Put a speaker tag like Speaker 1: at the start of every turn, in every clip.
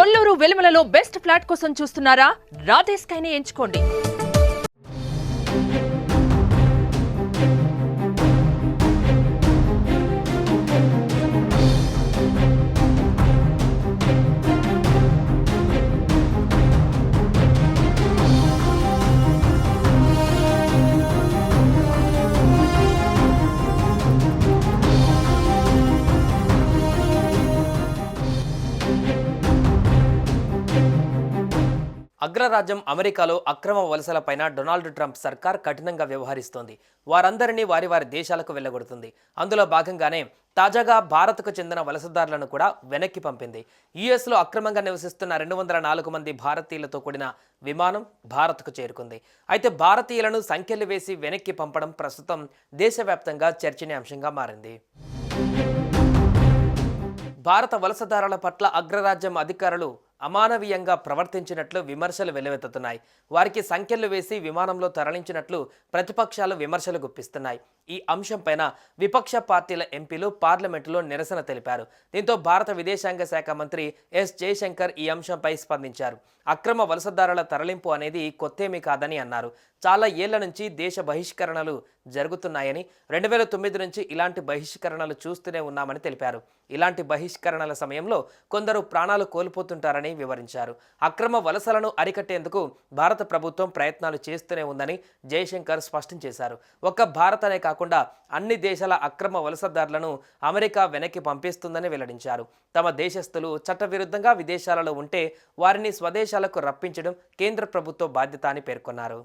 Speaker 1: Kolluru వెలుమలలో best flat కోసం చూస్తున్నారా? రాధే స్కైని ఎంచుకోండి.
Speaker 2: అగ్రరాజ్యం అమెరికాలో అక్రమ వలసలపైన డొనాల్డ్ ట్రంప్ సర్కార్ కఠినంగా వ్యవహరిస్తోంది. వారందరినీ వారి వారి దేశాలకు వెళ్లగొడుతుంది. అందులో భాగంగానే తాజాగా భారత్కు చెందిన వలసదారులను కూడా వెనక్కి పంపింది. యుఎస్లో అక్రమంగా నివసిస్తున్న 204 మంది భారతీయులతో కూడిన విమానం భారత్కు చేరుకుంది. అయితే భారతీయులను సంఖ్యలు వేసి వెనక్కి పంపడం ప్రస్తుతం దేశవ్యాప్తంగా చర్చనీయాంశంగా మారింది. భారత వలసదారుల పట్ల అగ్రరాజ్యం అధికారులు అమానవీయంగా ప్రవర్తించినట్లు విమర్శలు వెల్లువెత్తుతున్నాయి. వారికి సంఖ్యలు వేసి విమానంలో తరలించినట్లు ప్రతిపక్షాలు విమర్శలు గుప్పిస్తున్నాయి. ఈ అంశంపైన విపక్ష పార్టీల ఎంపీలు పార్లమెంటులో నిరసన తెలిపారు. దీంతో భారత విదేశాంగ శాఖ మంత్రి ఎస్ జయశంకర్ ఈ అంశంపై స్పందించారు. అక్రమ వలసదారుల తరలింపు అనేది కొత్తేమీ కాదని అన్నారు. చాలా ఏళ్ల నుంచి దేశ బహిష్కరణలు జరుగుతున్నాయని, 2009 నుంచి ఇలాంటి బహిష్కరణలు చూస్తూనే ఉన్నామని తెలిపారు. ఇలాంటి బహిష్కరణల సమయంలో కొందరు ప్రాణాలు కోల్పోతుంటారని వివరించారు. అక్రమ వలసలను అరికట్టేందుకు భారత ప్రభుత్వం ప్రయత్నాలు చేస్తూనే ఉందని జయశంకర్ స్పష్టం చేశారు. ఒక్క భారత్ అనే కాకుండా అన్ని దేశాల అక్రమ వలసదారులను అమెరికా వెనక్కి పంపిస్తుందని వెల్లడించారు. తమ దేశస్థులు చట్టవిరుద్ధంగా విదేశాలలో ఉంటే వారిని స్వదేశాలకు రప్పించడం కేంద్ర ప్రభుత్వ బాధ్యత అని పేర్కొన్నారు.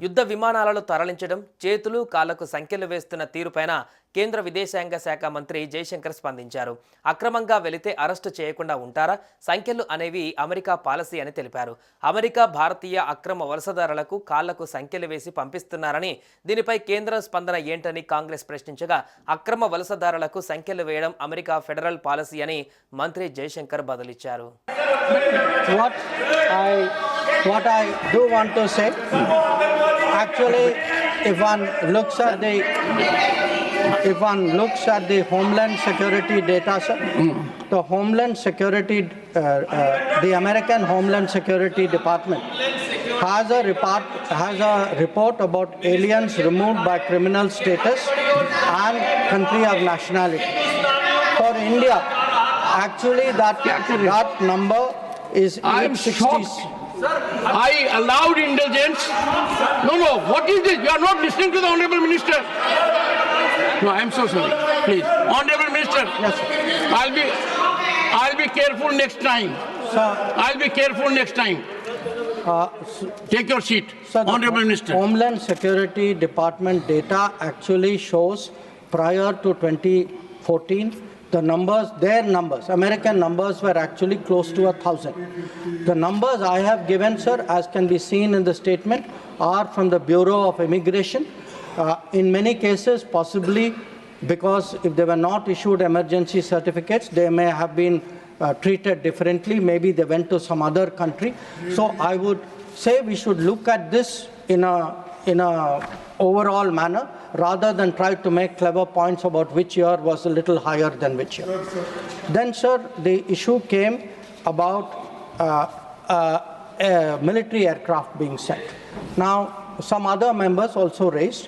Speaker 2: యుద్ధ విమానాలలో తరలించడం, చేతులు కాళ్లకు సంఖ్యలు వేస్తున్న తీరుపైన కేంద్ర విదేశాంగ శాఖ మంత్రి జయశంకర్ స్పందించారు. అక్రమంగా వెళితే అరెస్టు చేయకుండా ఉంటారా? సంఖ్యలు అనేవి అమెరికా పాలసీ అని తెలిపారు. అమెరికా భారతీయ అక్రమ వలసదారులకు కాళ్లకు సంఖ్యలు వేసి పంపిస్తున్నారని, దీనిపై కేంద్ర స్పందన ఏంటని కాంగ్రెస్ ప్రశ్నించగా, అక్రమ వలసదారులకు సంఖ్యలు వేయడం అమెరికా ఫెడరల్ పాలసీ అని మంత్రి Jayashankar బదులిచ్చారు.
Speaker 3: What I do want to say, actually, if one looks at the Homeland Security data, sir, the Homeland Security, the American Homeland Security Department has a report about aliens removed by criminal status and country of nationality. For India, actually that number is 860.
Speaker 4: Sir, I allowed indulgence. No, what is this? You are not listening to the Honorable Minister. No, I am so sorry. Please. Honorable Minister.
Speaker 3: Yes, sir.
Speaker 4: I'll be careful next time.
Speaker 3: Sir.
Speaker 4: I'll be careful next time. Take your seat.
Speaker 3: Sir,
Speaker 4: Honorable Minister.
Speaker 3: Homeland Security Department data actually shows prior to 2014, their numbers, American numbers were actually close to 1,000. The numbers I have given, sir, as can be seen in the statement, are from the Bureau of Immigration. In many cases, possibly because if they were not issued emergency certificates, they may have been treated differently. Maybe they went to some other country. So I would say we should look at this in a overall manner, rather than try to make clever points about which year was a little higher than which year. Then, sir, the issue came about military aircraft being sent. Now, some other members also raised,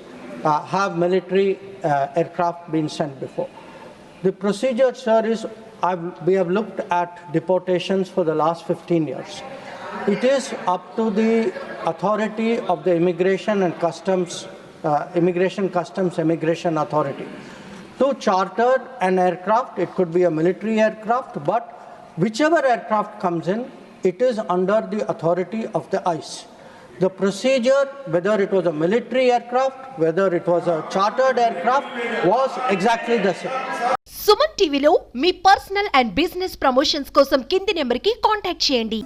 Speaker 3: have military aircraft been sent before? The procedure, sir, is we have looked at deportations for the last 15 years. It is up to the authority of the Immigration Customs Authority to charter an aircraft. It could be a military aircraft, but whichever aircraft comes in, it is under the authority of the ICE. The procedure, whether it was a military aircraft, whether it was a chartered aircraft, was exactly the same.
Speaker 5: Suman టీవీలో మీ personal and business promotions కోసం కింది నెంబర్కి contact చేయండి.